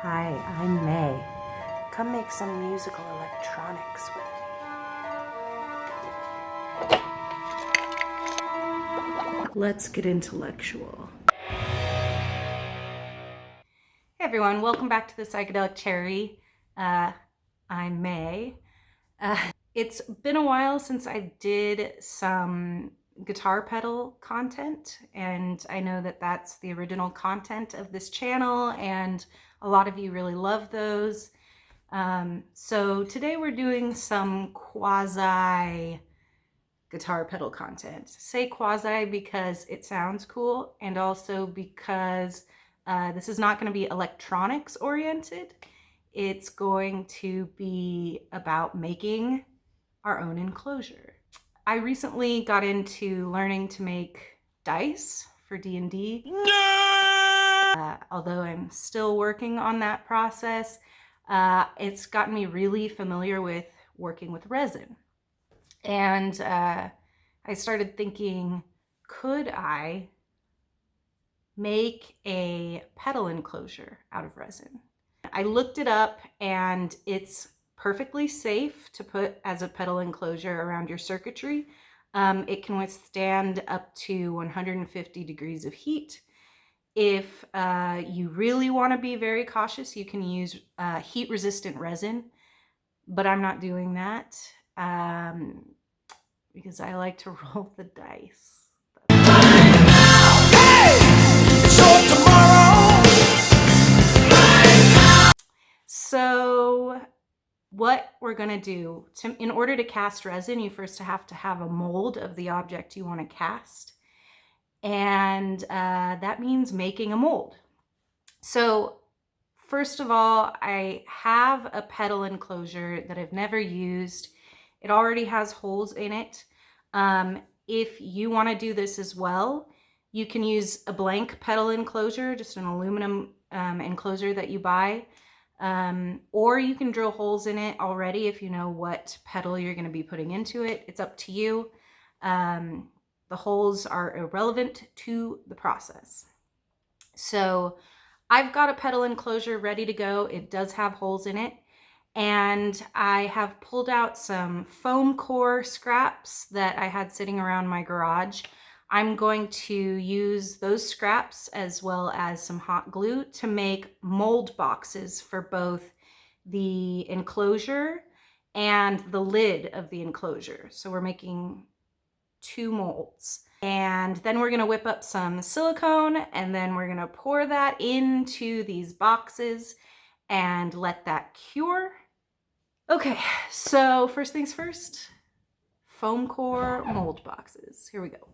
Hi, I'm May. Come make some musical electronics with me. Let's get intellectual. Hey everyone, welcome back to the Psychedelic Cherry. I'm May. It's been a while since I did some guitar pedal content, and I know that that's the original content of this channel, and a lot of you really love those. So today we're doing some quasi guitar pedal content. Say quasi because it sounds cool, and also because this is not going to be electronics oriented. It's going to be about making our own enclosure. I recently got into learning to make dice for D&D. Although I'm still working on that process, it's gotten me really familiar with working with resin. And I started thinking, could I make a pedal enclosure out of resin? I looked it up, and it's perfectly safe to put as a pedal enclosure around your circuitry. It can withstand up to 150 degrees of heat. If you really want to be very cautious, you can use heat-resistant resin, but I'm not doing that because I like to roll the dice. So what we're going to do, in order to cast resin, you first have to have a mold of the object you want to cast. And that means making a mold. So first of all, I have a pedal enclosure that I've never used. It already has holes in it. If you want to do this as well, you can use a blank pedal enclosure, just an aluminum enclosure that you buy. Or you can drill holes in it already if you know what pedal you're going to be putting into it. It's up to you. The holes are irrelevant to the process. So I've got a pedal enclosure ready to go. It does have holes in it. And I have pulled out some foam core scraps that I had sitting around my garage. I'm going to use those scraps as well as some hot glue to make mold boxes for both the enclosure and the lid of the enclosure. So we're making 2 molds. And then we're going to whip up some silicone, and then we're going to pour that into these boxes and let that cure. Okay, so first things first, foam core mold boxes. Here we go.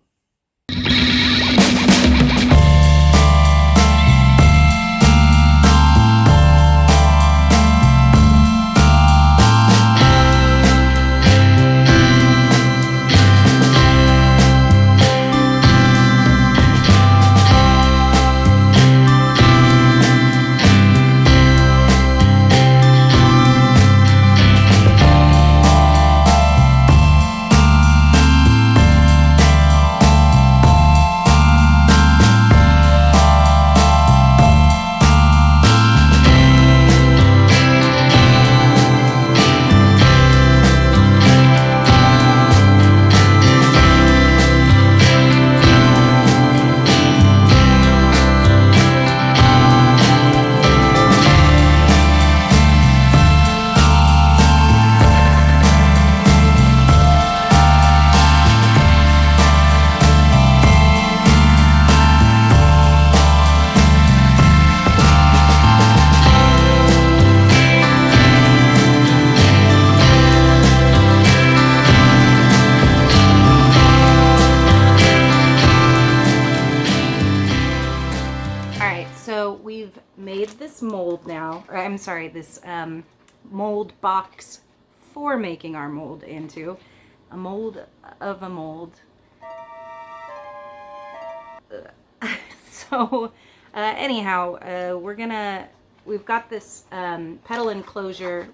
We've made this mold now, or I'm sorry, this mold box for making our mold into a mold of a mold. So anyhow, we've got this pedal enclosure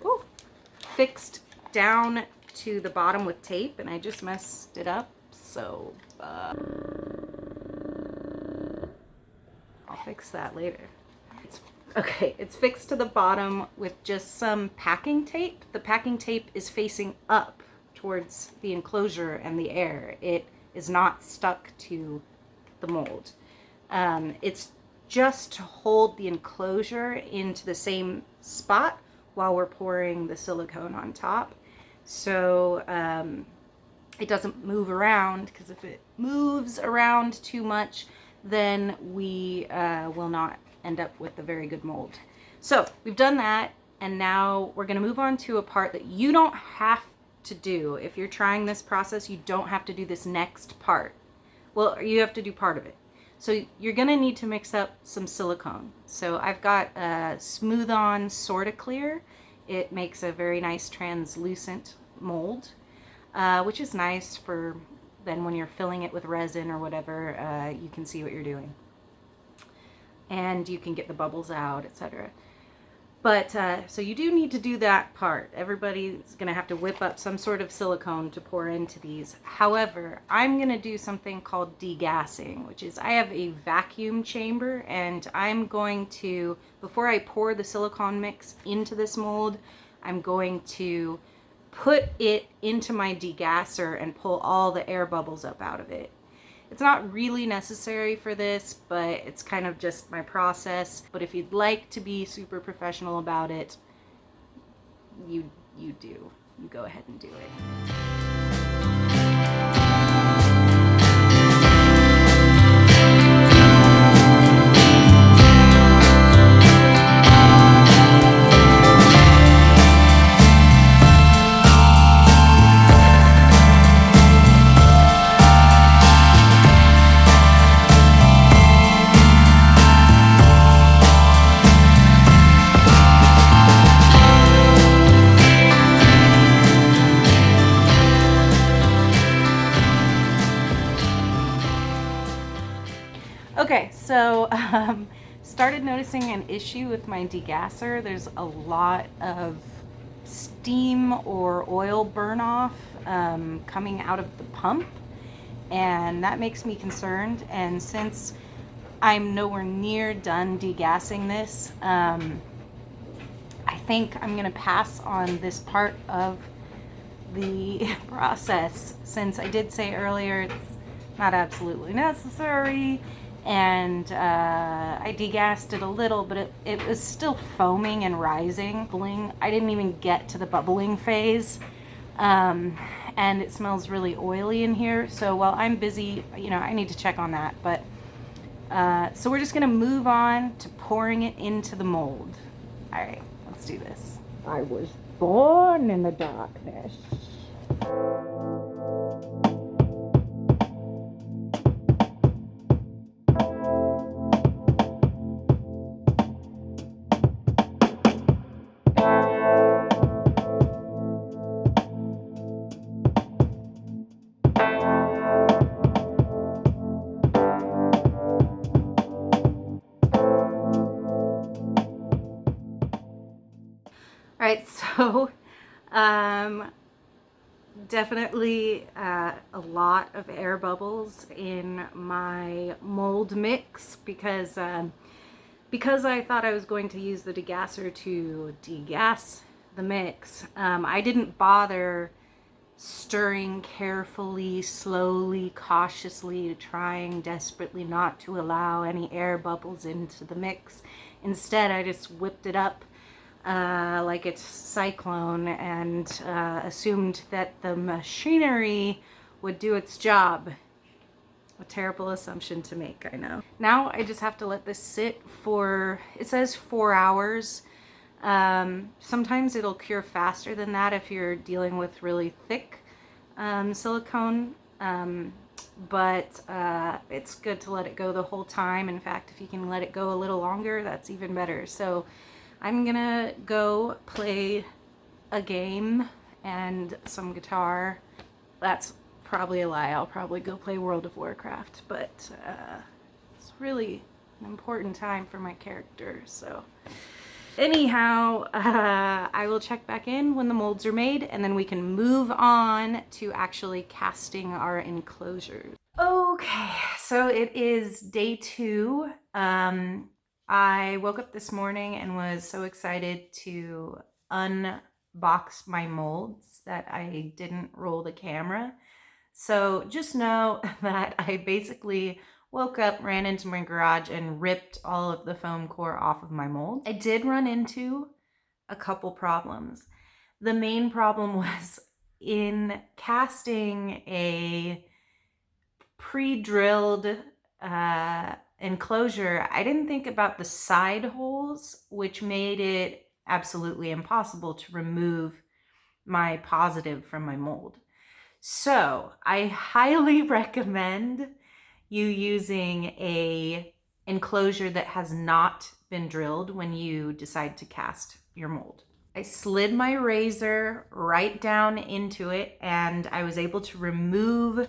fixed down to the bottom with tape, and I just messed it up, so I'll fix that later. It's Okay, it's fixed to the bottom with just some packing tape. The packing tape is facing up towards the enclosure and the air. It is not stuck to the mold. It's just to hold the enclosure into the same spot while we're pouring the silicone on top. So it doesn't move around, because if it moves around too much, then we will not end up with a very good mold. So we've done that, and now we're going to move on to a part that you don't have to do. If you're trying this process, you don't have to do this next part. Well, you have to do part of it. So you're going to need to mix up some silicone. So I've got a Smooth On Sorta Clear. It makes a very nice translucent mold, which is nice for then when you're filling it with resin or whatever, you can see what you're doing. And you can get the bubbles out, etc. But so you do need to do that part. Everybody's going to have to whip up some sort of silicone to pour into these. However, I'm going to do something called degassing, which is I have a vacuum chamber, and I'm going to, before I pour the silicone mix into this mold, I'm going to put it into my degasser and pull all the air bubbles up out of it. It's not really necessary for this, but it's kind of just my process. But if you'd like to be super professional about it, you do. You go ahead and do it. Okay, so started noticing an issue with my degasser. There's a lot of steam or oil burn off coming out of the pump, and that makes me concerned. And since I'm nowhere near done degassing this, I think I'm gonna pass on this part of the process, since I did say earlier it's not absolutely necessary. And I degassed it a little, but it was still foaming and rising. I didn't even get to the bubbling phase. And it smells really oily in here. So while I'm busy, I need to check on that. But so we're just gonna move on to pouring it into the mold. All right, let's do this. I was born in the darkness. All right, so definitely a lot of air bubbles in my mold mix, because I thought I was going to use the degasser to degas the mix. I didn't bother stirring carefully, slowly, cautiously, trying desperately not to allow any air bubbles into the mix. Instead, I just whipped it up like it's Cyclone, and assumed that the machinery would do its job. A terrible assumption to make, I know. Now I just have to let this sit for, it says 4 hours. Sometimes it'll cure faster than that if you're dealing with really thick silicone, but it's good to let it go the whole time. In fact, if you can let it go a little longer, that's even better. So I'm gonna go play a game and some guitar. That's probably a lie. I'll probably go play World of Warcraft, but it's really an important time for my character. So anyhow, I will check back in when the molds are made, and then we can move on to actually casting our enclosures. Okay, so it is day 2. I woke up this morning and was so excited to unbox my molds that I didn't roll the camera. So just know that I basically woke up, ran into my garage, and ripped all of the foam core off of my mold. I did run into a couple problems. The main problem was in casting a pre-drilled enclosure, I didn't think about the side holes, which made it absolutely impossible to remove my positive from my mold. So I highly recommend you using a enclosure that has not been drilled when you decide to cast your mold. I slid my razor right down into it and I was able to remove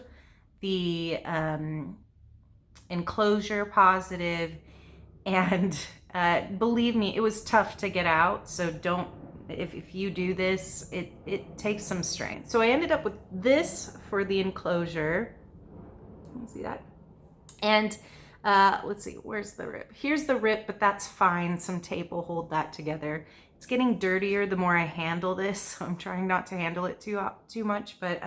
the enclosure positive, and believe me, it was tough to get out. So don't, if you do this, it takes some strength. So I ended up with this for the enclosure. Let me see that. And let's see, where's the rip? Here's the rip, but that's fine. Some tape will hold that together. It's getting dirtier the more I handle this, so I'm trying not to handle it too much, but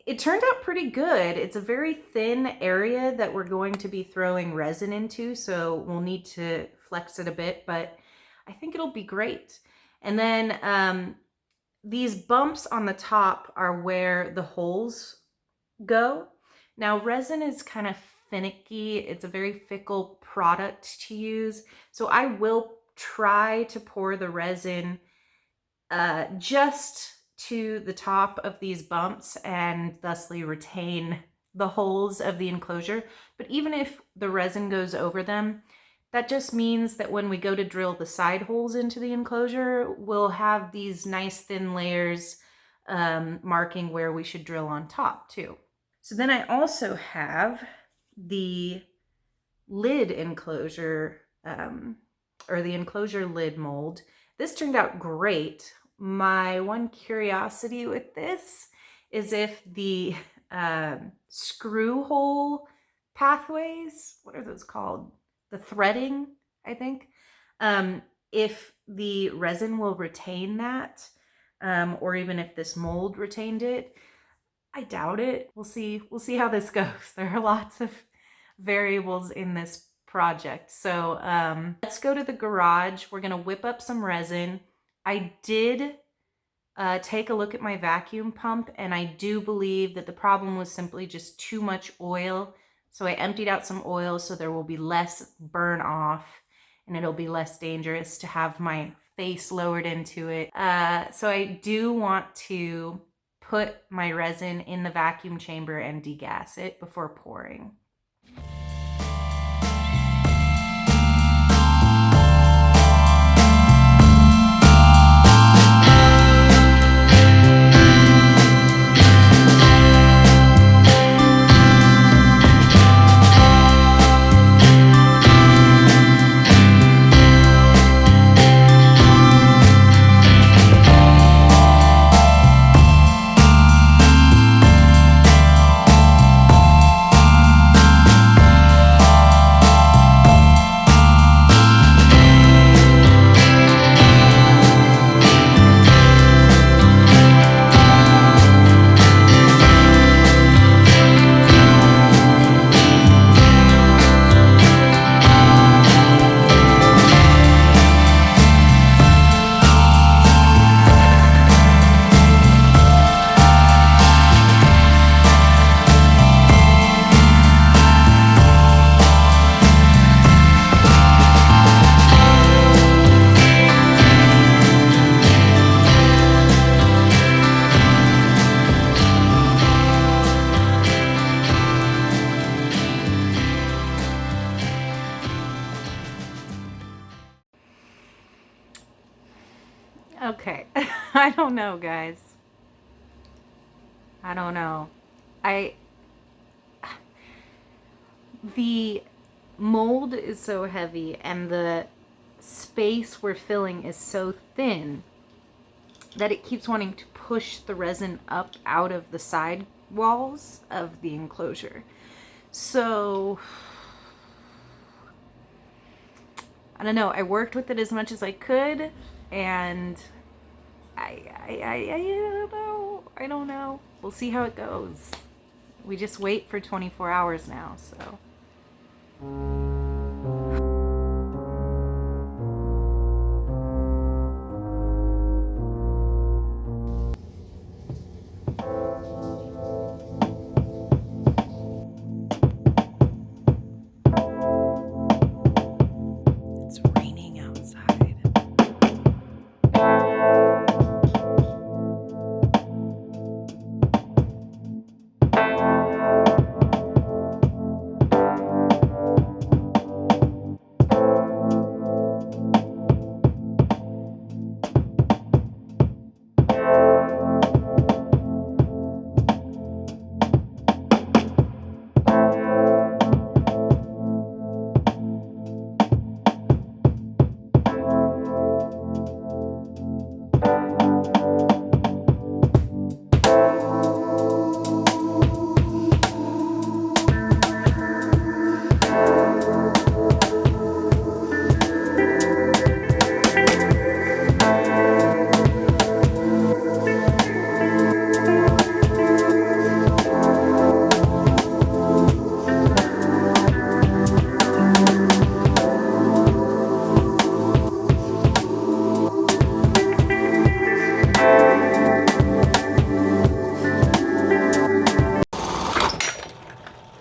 it turned out pretty good. It's a very thin area that we're going to be throwing resin into, so we'll need to flex it a bit, but I think it'll be great. And then these bumps on the top are where the holes go. Now, resin is kind of finicky. It's a very fickle product to use, so I will try to pour the resin just to the top of these bumps and thusly retain the holes of the enclosure. But even if the resin goes over them, that just means that when we go to drill the side holes into the enclosure, we'll have these nice thin layers marking where we should drill on top too. So then I also have the lid enclosure or the enclosure lid mold. This turned out great. My one curiosity with this is if the screw hole pathways, what are those called? The threading, I think. If the resin will retain that, or even if this mold retained it. I doubt it. We'll see how this goes. There are lots of variables in this project. So let's go to the garage. We're gonna whip up some resin. I did take a look at my vacuum pump, and I do believe that the problem was simply just too much oil. So I emptied out some oil so there will be less burn off and it'll be less dangerous to have my face lowered into it. So I do want to put my resin in the vacuum chamber and degas it before pouring. Okay, I don't know, guys. I don't know. The mold is so heavy and the space we're filling is so thin that it keeps wanting to push the resin up out of the side walls of the enclosure. So I don't know. I worked with it as much as I could, and I don't know. I don't know. We'll see how it goes. We just wait for 24 hours now, so. It's raining outside.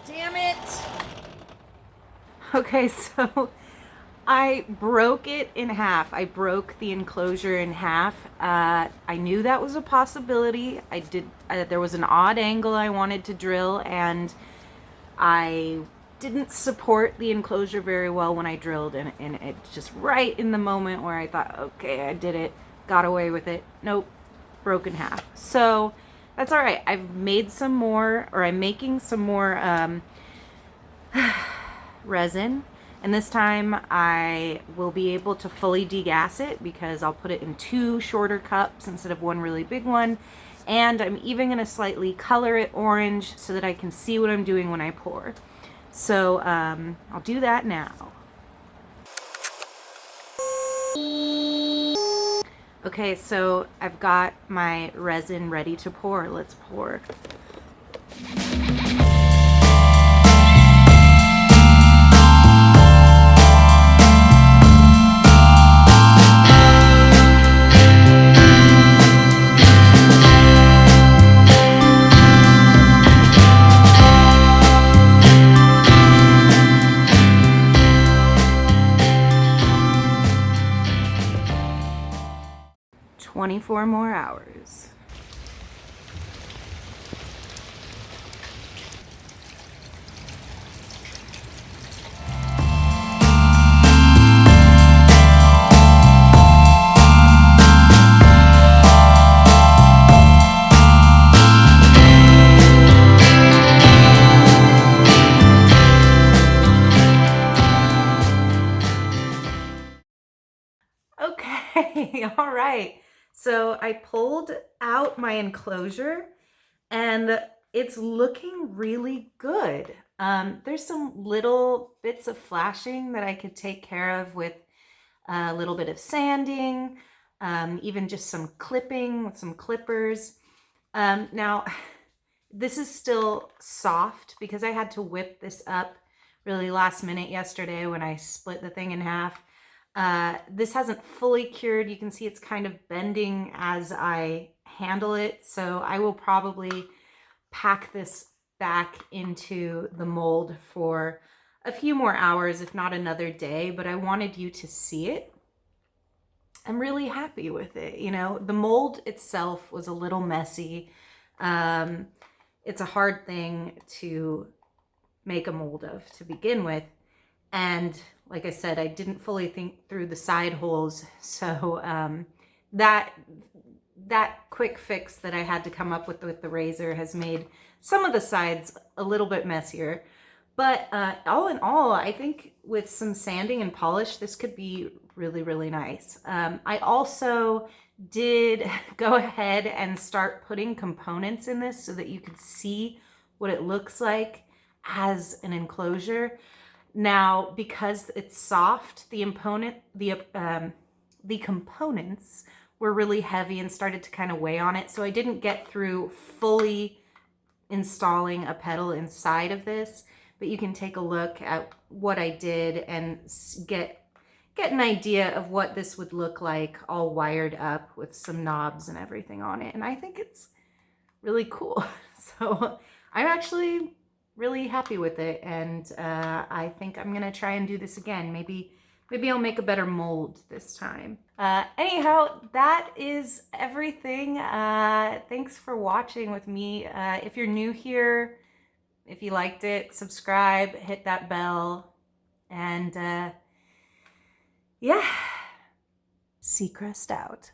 Damn it! Okay, so I broke it in half. I broke the enclosure in half. I knew that was a possibility. I did. There was an odd angle I wanted to drill, and I didn't support the enclosure very well when I drilled, and it's just right in the moment where I thought, okay, I did it, got away with it. Nope, broke in half. So that's all right. I've made some more, or I'm making some more resin, and this time I will be able to fully degas it because I'll put it in 2 shorter cups instead of 1 really big one, and I'm even going to slightly color it orange so that I can see what I'm doing when I pour. So I'll do that now. Okay, so I've got my resin ready to pour. Let's pour. "24 more hours." Okay, all right. So I pulled out my enclosure and it's looking really good. There's some little bits of flashing that I could take care of with a little bit of sanding, even just some clipping with some clippers. Now, this is still soft because I had to whip this up really last minute yesterday when I split the thing in half. This hasn't fully cured. You can see it's kind of bending as I handle it. So I will probably pack this back into the mold for a few more hours, if not another day, but I wanted you to see it. I'm really happy with it. You know, the mold itself was a little messy. It's a hard thing to make a mold of to begin with. And like I said, I didn't fully think through the side holes. So that quick fix that I had to come up with the razor has made some of the sides a little bit messier. But all in all, I think with some sanding and polish, this could be really, really nice. I also did go ahead and start putting components in this so that you could see what it looks like as an enclosure. Now, because it's soft, the components were really heavy and started to kind of weigh on it. So I didn't get through fully installing a pedal inside of this, but you can take a look at what I did and get an idea of what this would look like all wired up with some knobs and everything on it. And I think it's really cool. So I'm actually really happy with it. And I think I'm gonna try and do this again. Maybe I'll make a better mold this time. Anyhow, that is everything. Thanks for watching with me. If you're new here, if you liked it, subscribe, hit that bell, and yeah, Seacrest out.